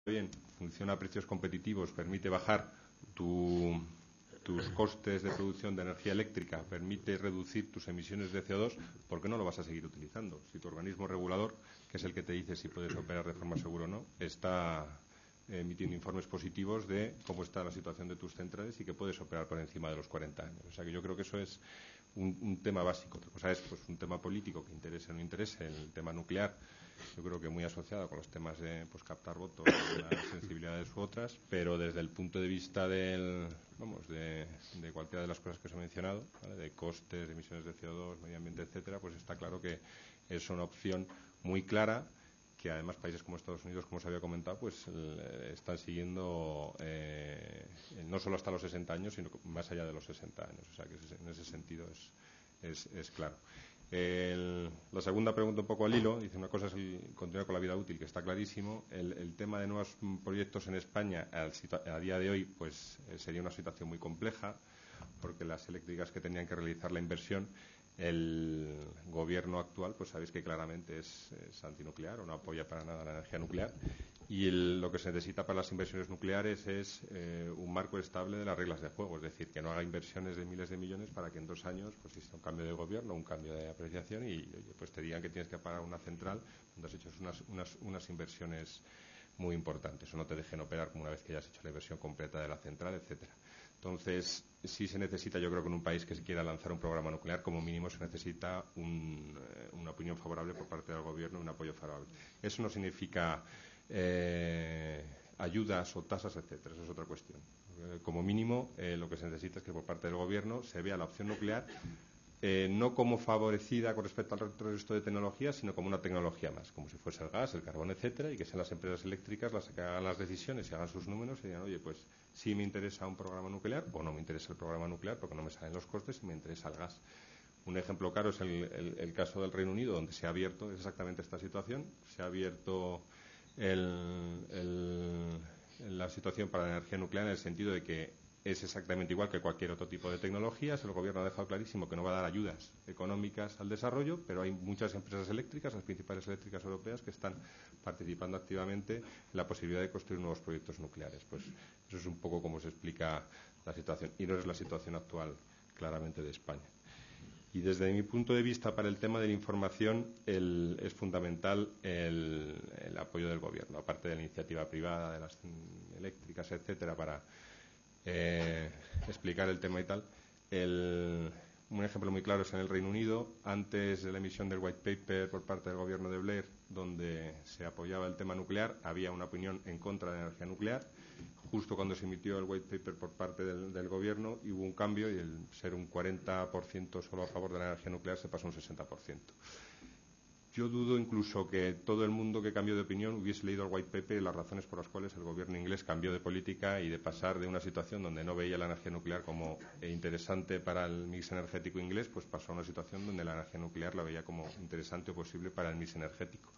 bien, funciona a precios competitivos, permite bajar tus costes de producción de energía eléctrica, permite reducir tus emisiones de CO2, ¿por qué no lo vas a seguir utilizando? Si tu organismo regulador, que es el que te dice si puedes operar de forma segura o no, está emitiendo informes positivos de cómo está la situación de tus centrales y que puedes operar por encima de los 40 años. O sea que yo creo que eso es un tema básico. Otra cosa es pues, un tema político que interese o no interese, el tema nuclear. Yo creo que muy asociado con los temas de pues, captar votos, unas sensibilidades u otras, pero desde el punto de vista de cualquiera de las cosas que os he mencionado, ¿vale? De costes, de emisiones de CO2, medio ambiente, etcétera, pues está claro que es una opción muy clara que además países como Estados Unidos, como os había comentado, pues están siguiendo no solo hasta los 60 años, sino más allá de los 60 años. O sea que en ese sentido es claro. La segunda pregunta un poco al hilo, dice una cosa es continuar con la vida útil, que está clarísimo. El tema de nuevos proyectos en España a día de hoy pues sería una situación muy compleja, porque las eléctricas que tenían que realizar la inversión, el gobierno actual, pues sabéis que claramente es antinuclear o no apoya para nada la energía nuclear. Y lo que se necesita para las inversiones nucleares es un marco estable de las reglas de juego, es decir, que no haga inversiones de miles de millones para que en 2 años pues exista un cambio de gobierno, un cambio de apreciación y pues te digan que tienes que parar una central donde has hecho unas inversiones muy importantes o no te dejen operar como una vez que ya has hecho la inversión completa de la central, etcétera. Entonces, sí se necesita, yo creo que en un país que se quiera lanzar un programa nuclear, como mínimo se necesita una opinión favorable por parte del gobierno y un apoyo favorable. Eso no significa ayudas o tasas, etcétera. Eso es otra cuestión. Como mínimo, lo que se necesita es que por parte del gobierno se vea la opción nuclear no como favorecida con respecto al resto de tecnologías, sino como una tecnología más, como si fuese el gas, el carbón, etcétera, y que sean las empresas eléctricas las que hagan las decisiones y hagan sus números y digan, oye, pues sí me interesa un programa nuclear o no me interesa el programa nuclear porque no me salen los costes y me interesa el gas. Un ejemplo claro es el caso del Reino Unido, donde se ha abierto exactamente esta situación. Se ha abierto la situación para la energía nuclear en el sentido de que es exactamente igual que cualquier otro tipo de tecnologías. El gobierno ha dejado clarísimo que no va a dar ayudas económicas al desarrollo, pero hay muchas empresas eléctricas, las principales eléctricas europeas, que están participando activamente en la posibilidad de construir nuevos proyectos nucleares. Pues eso es un poco como se explica la situación. Y no es la situación actual, claramente, de España. Y desde mi punto de vista, para el tema de la información, es fundamental el apoyo del gobierno, aparte de la iniciativa privada, de las eléctricas, etcétera, para explicar el tema y tal. Un ejemplo muy claro es en el Reino Unido, antes de la emisión del white paper por parte del gobierno de Blair, donde se apoyaba el tema nuclear, había una opinión en contra de la energía nuclear. Justo cuando se emitió el white paper por parte del gobierno, y hubo un cambio y el ser un 40% solo a favor de la energía nuclear se pasó a un 60%. Yo dudo incluso que todo el mundo que cambió de opinión hubiese leído el white paper y las razones por las cuales el gobierno inglés cambió de política y de pasar de una situación donde no veía la energía nuclear como interesante para el mix energético inglés, pues pasó a una situación donde la energía nuclear la veía como interesante o posible para el mix energético.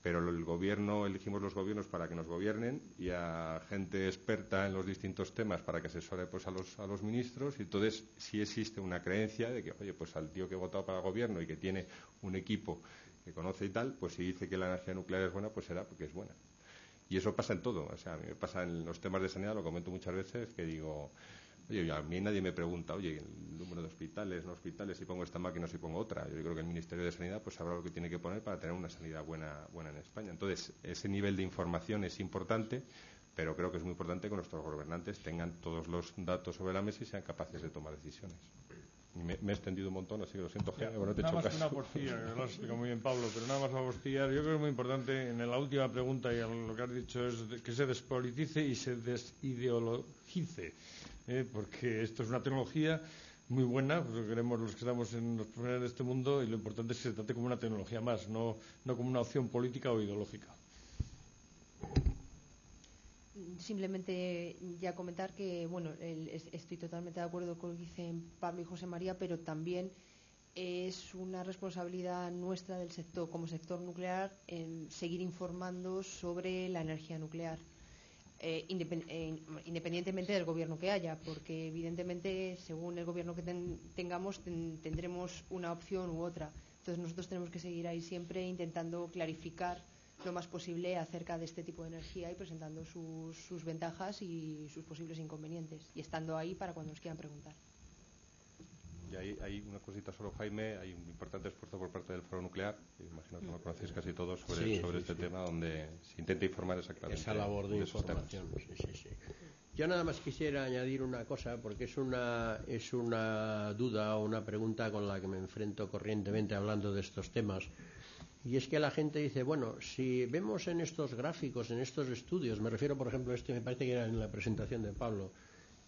Pero el gobierno, elegimos los gobiernos para que nos gobiernen y a gente experta en los distintos temas para que asesore pues, a los ministros, y entonces sí existe una creencia de que, oye, pues al tío que ha votado para el gobierno y que tiene un equipo que conoce y tal, pues si dice que la energía nuclear es buena, pues será porque es buena. Y eso pasa en todo. O sea, a mí me pasa en los temas de sanidad, lo comento muchas veces, que digo, oye, a mí nadie me pregunta, oye, el número de hospitales, no hospitales, si pongo esta máquina o si pongo otra. Yo creo que el Ministerio de Sanidad pues sabrá lo que tiene que poner para tener una sanidad buena en España. Entonces, ese nivel de información es importante, pero creo que es muy importante que nuestros gobernantes tengan todos los datos sobre la mesa y sean capaces de tomar decisiones. Me he extendido un montón, así que lo siento, Jaime, no te he hecho caso. Nada más que una porcilla, que lo has explicado muy bien, Pablo, pero nada más una porcilla. Yo creo que es muy importante en la última pregunta, y lo que has dicho es que se despolitice y se desideologice, porque esto es una tecnología muy buena, porque queremos los que estamos en los profesionales de este mundo, y lo importante es que se trate como una tecnología más, no como una opción política o ideológica. Simplemente ya comentar que, bueno, estoy totalmente de acuerdo con lo que dicen Pablo y José María, pero también es una responsabilidad nuestra del sector, como sector nuclear, en seguir informando sobre la energía nuclear, independientemente del gobierno que haya, porque evidentemente según el gobierno que tengamos tendremos una opción u otra. Entonces nosotros tenemos que seguir ahí siempre intentando clarificar lo más posible acerca de este tipo de energía y presentando sus ventajas y sus posibles inconvenientes, y estando ahí para cuando nos quieran preguntar. Y hay una cosita solo, Jaime. Hay un importante esfuerzo por parte del Foro Nuclear, imagino que lo conocéis casi todos, sobre este tema, donde se intenta informar exactamente esa labor de esos información. Sí. Yo nada más quisiera añadir una cosa, porque es una duda o una pregunta con la que me enfrento corrientemente hablando de estos temas. Y es que la gente dice, bueno, si vemos en estos gráficos, en estos estudios, me refiero por ejemplo a este, me parece que era en la presentación de Pablo,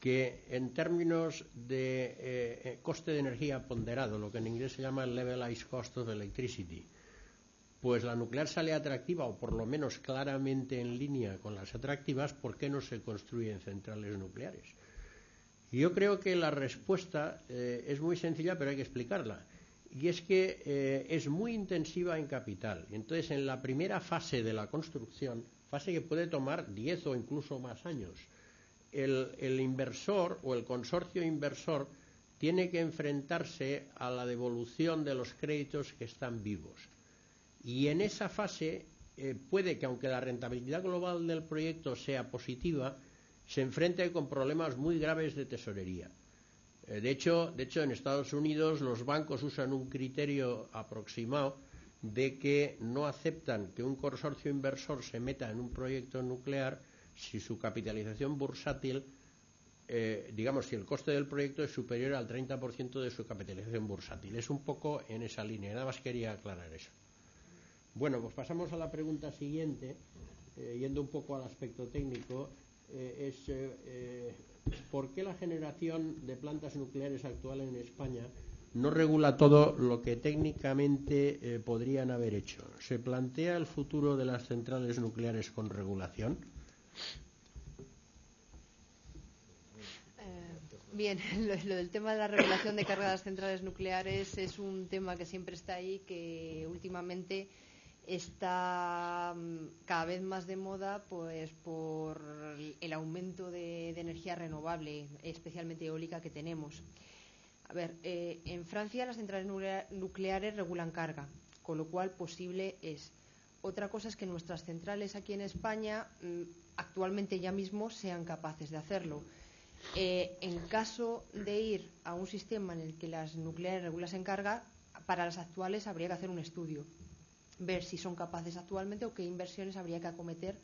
que en términos de coste de energía ponderado, lo que en inglés se llama el levelized cost of electricity, pues la nuclear sale atractiva, o por lo menos claramente en línea con las atractivas. ¿Por qué no se construyen centrales nucleares? Y yo creo que la respuesta es muy sencilla, pero hay que explicarla. Y es que es muy intensiva en capital. Entonces, en la primera fase de la construcción, fase que puede tomar 10 o incluso más años, el inversor o el consorcio inversor tiene que enfrentarse a la devolución de los créditos que están vivos. Y en esa fase puede que, aunque la rentabilidad global del proyecto sea positiva, se enfrente con problemas muy graves de tesorería. De hecho, en Estados Unidos los bancos usan un criterio aproximado de que no aceptan que un consorcio inversor se meta en un proyecto nuclear si su capitalización bursátil, si el coste del proyecto es superior al 30% de su capitalización bursátil. Es un poco en esa línea. Nada más quería aclarar eso. Bueno, pues pasamos a la pregunta siguiente, yendo un poco al aspecto técnico. ¿Por qué la generación de plantas nucleares actual en España no regula todo lo que técnicamente podrían haber hecho? ¿Se plantea el futuro de las centrales nucleares con regulación? Bien, lo del tema de la regulación de carga de las centrales nucleares es un tema que siempre está ahí, que últimamente está cada vez más de moda, pues por el aumento de energía renovable, especialmente eólica, que tenemos. A ver, en Francia las centrales nucleares regulan carga, con lo cual posible es. Otra cosa es que nuestras centrales aquí en España actualmente ya mismo sean capaces de hacerlo. En caso de ir a un sistema en el que las nucleares regulasen carga, para las actuales habría que hacer un estudio, ver si son capaces actualmente o qué inversiones habría que acometer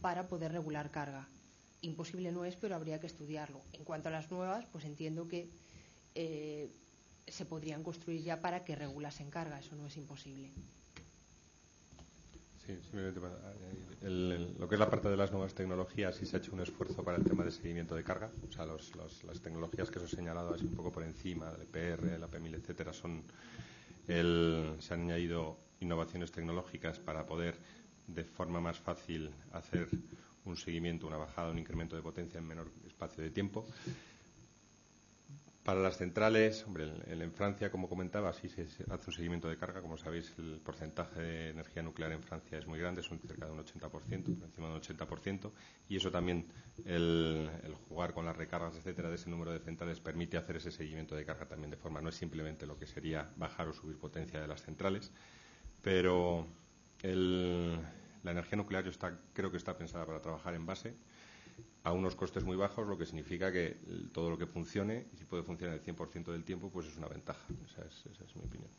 para poder regular carga. Imposible no es, pero habría que estudiarlo. En cuanto a las nuevas, pues entiendo que se podrían construir ya para que regulasen carga. Eso no es imposible. Sí, simplemente para lo que es la parte de las nuevas tecnologías, sí se ha hecho un esfuerzo para el tema de seguimiento de carga. O sea, las tecnologías que os he señalado así un poco por encima, el EPR, el AP1000, etcétera, se han añadido innovaciones tecnológicas para poder de forma más fácil hacer un seguimiento, una bajada, un incremento de potencia en menor espacio de tiempo. Para las centrales, hombre, en Francia, como comentaba, sí se hace un seguimiento de carga. Como sabéis, el porcentaje de energía nuclear en Francia es muy grande, son cerca de un 80%, por encima de un 80%, y eso también, el jugar con las recargas, etcétera, de ese número de centrales permite hacer ese seguimiento de carga también de forma, no es simplemente lo que sería bajar o subir potencia de las centrales, pero la energía nuclear creo que está pensada para trabajar en base a unos costes muy bajos, lo que significa que todo lo que funcione, y si puede funcionar el 100% del tiempo, pues es una ventaja. Esa es mi opinión.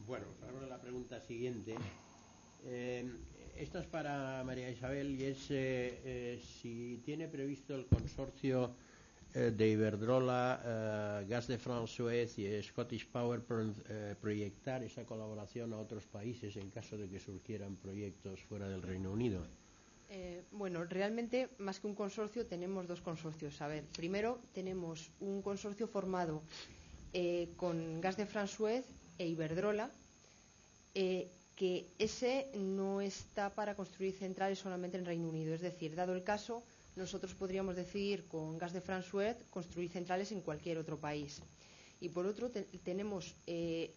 Bueno, pasamos a la pregunta siguiente. Esta es para María Isabel, y es si tiene previsto el consorcio de Iberdrola, Gas de France Suez y Scottish Power proyectar esa colaboración a otros países en caso de que surgieran proyectos fuera del Reino Unido. Bueno, realmente más que un consorcio tenemos dos consorcios. A ver, primero tenemos un consorcio formado con Gas de France Suez e Iberdrola, que ese no está para construir centrales solamente en Reino Unido. Es decir, dado el caso, nosotros podríamos decidir con Gas de France Suez construir centrales en cualquier otro país. Y por otro tenemos el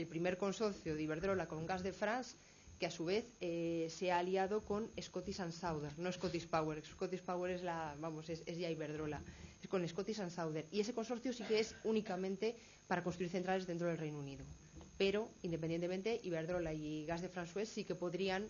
primer consorcio de Iberdrola con Gas de France, que a su vez se ha aliado con Scottish & Southern, no Scottish Power. Scottish Power es ya Iberdrola, es con Scottish & Southern. Y ese consorcio sí que es únicamente para construir centrales dentro del Reino Unido. pero independientemente Iberdrola y Gas de France Suez sí que podrían